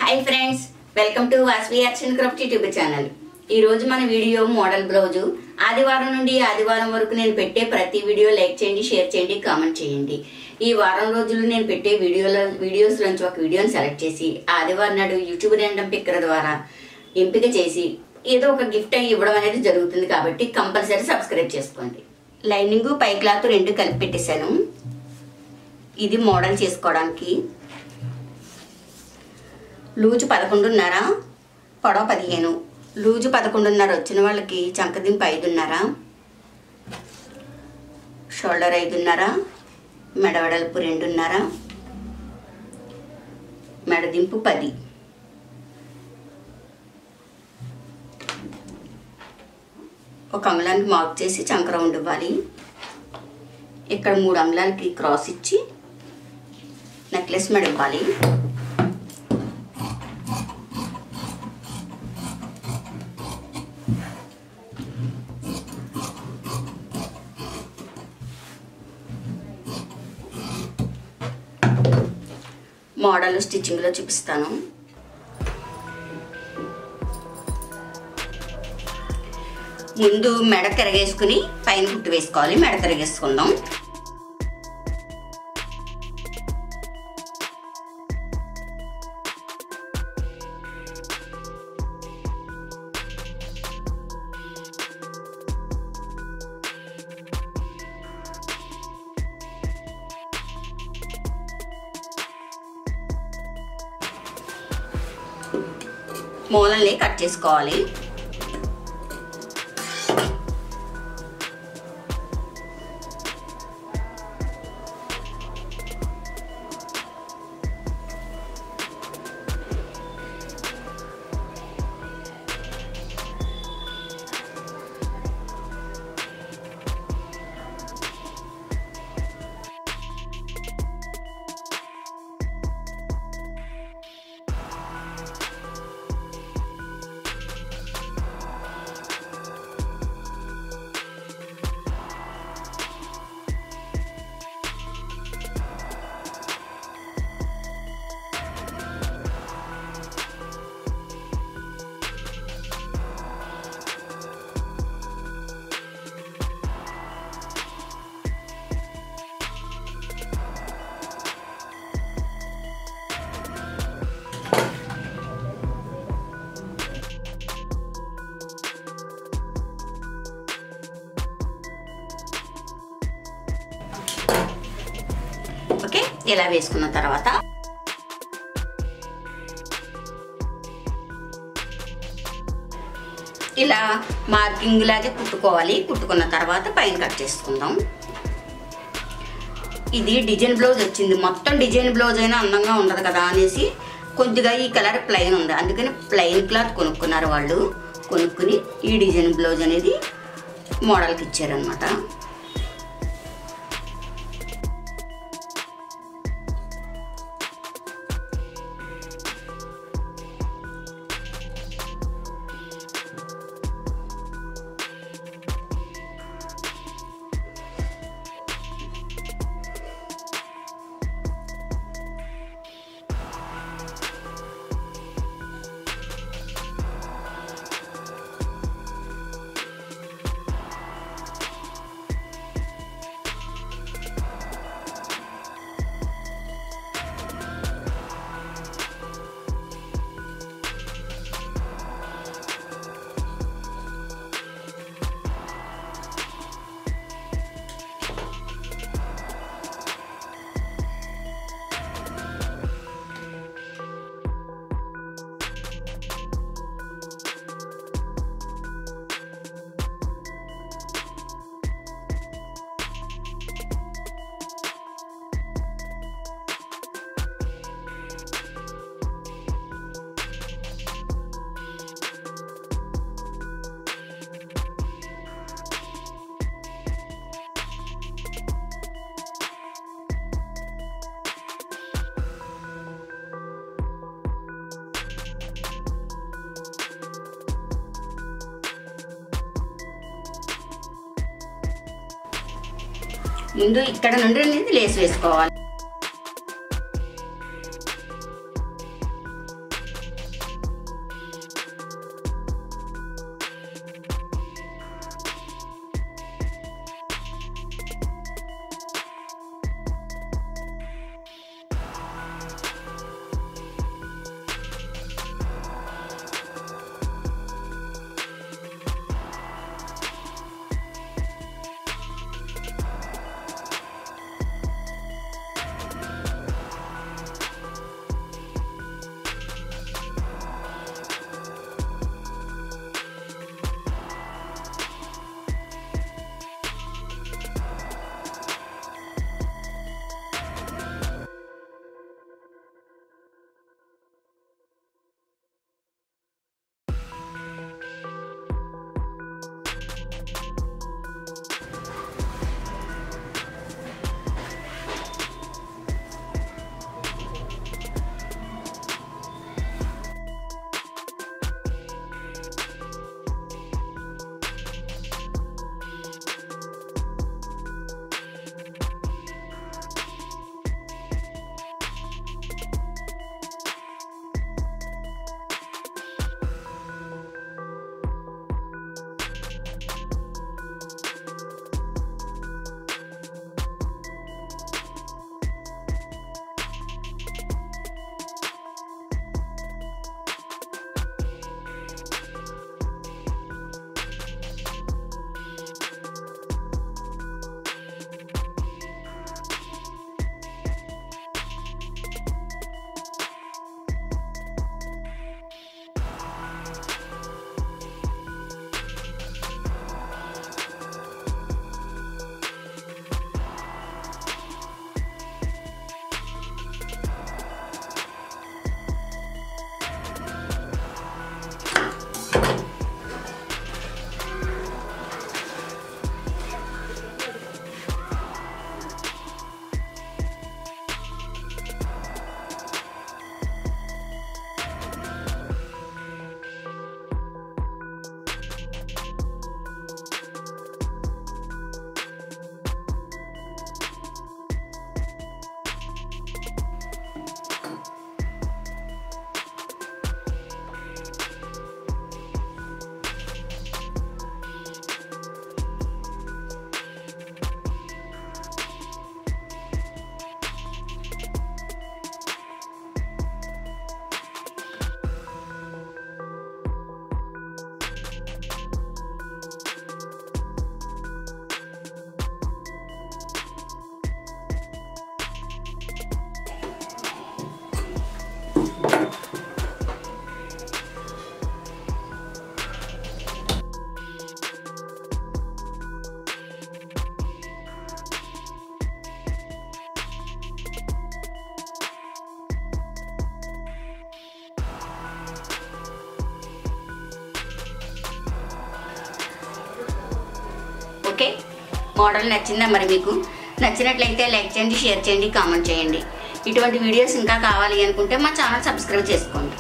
High friends welcome to Vasavi-Arts&Crafts YouTube channel. ఈ రోజు మన వీడియో మోడల్ బ్లౌజ్ ఆదివారం నుండి ఆదివారం వరకు నేను పెట్టే ప్రతి వీడియో లైక్ చేయండి, షేర్ చేయండి, కామెంట్ చేయండి। ఈ వారం రోజులు నేను పెట్టే వీడియోస్ నుంచి ఒక వీడియోని సెలెక్ట్ చేసి ఆదివారం నాడు యూట్యూబ్ ర్యాండమ్ పిక్కర్ ద్వారా ఎంపిక చేసి ఏదో ఒక గిఫ్ట్ ఇవ్వడం అనేది జరుగుతుంది కాబట్టి కంపల్సరీ సబ్స్క్రైబ్ చేసుకోండి। లైనింగ్ పై క్లాత్ రెండు కలిపి పెట్టేశాను। ఇది మోడల్ చేసుకోవడానికి లూజ్ 11.5 పొడవు 15 లూజ్ 11.5 వచ్చిన వాళ్ళకి చంకదింపు 5.5 షోల్డర్ 5.5 మెడవడల్పు 2.5 మెడదింపు 10 ఒక అంగుళానికి మార్క్ చేసి చంక రౌండ్ ఇవ్వాలి। ఇక్కడ 3 అంగుళాలకి క్రాస్ ఇచ్చి నెక్లెస్ మెడ ఇవ్వాలి। మోడల్ స్టిచ్చింగ్ లో చూపిస్తాను। ముందు మెడ తిరగేసుకుని పైన కుట్టు వేసుకోవాలి। మెడ తిరగేసుకుందాం। మూలల్ని కట్ చేసుకోవాలి। ఓకే, ఇలా వేసుకున్న తర్వాత ఇలా మార్కింగ్ లాగే కుట్టుకోవాలి। కుట్టుకున్న తర్వాత పైన కట్ చేసుకుందాం। ఇది డిజైన్ బ్లౌజ్ వచ్చింది। మొత్తం డిజైన్ బ్లౌజ్ అయినా అందంగా ఉండదు కదా అనేసి కొద్దిగా ఈ కలర్ ప్లెయిన్ ఉంది, అందుకని ప్లెయిన్ క్లాత్ కొనుక్కున్నారు వాళ్ళు। కొనుక్కుని ఈ డిజైన్ బ్లౌజ్ అనేది మోడల్కి ఇచ్చారనమాట। ముందు ఇక్కడ నుండి లేస్ వేసుకోవాలి। ఓకే, మోడల్ నచ్చిందా మరి మీకు? నచ్చినట్లయితే లైక్ చేయండి, షేర్ చేయండి, కామెంట్ చేయండి. ఇటువంటి వీడియోస్ ఇంకా కావాలి అనుకుంటే మా ఛానల్ సబ్స్క్రైబ్ చేసుకోండి.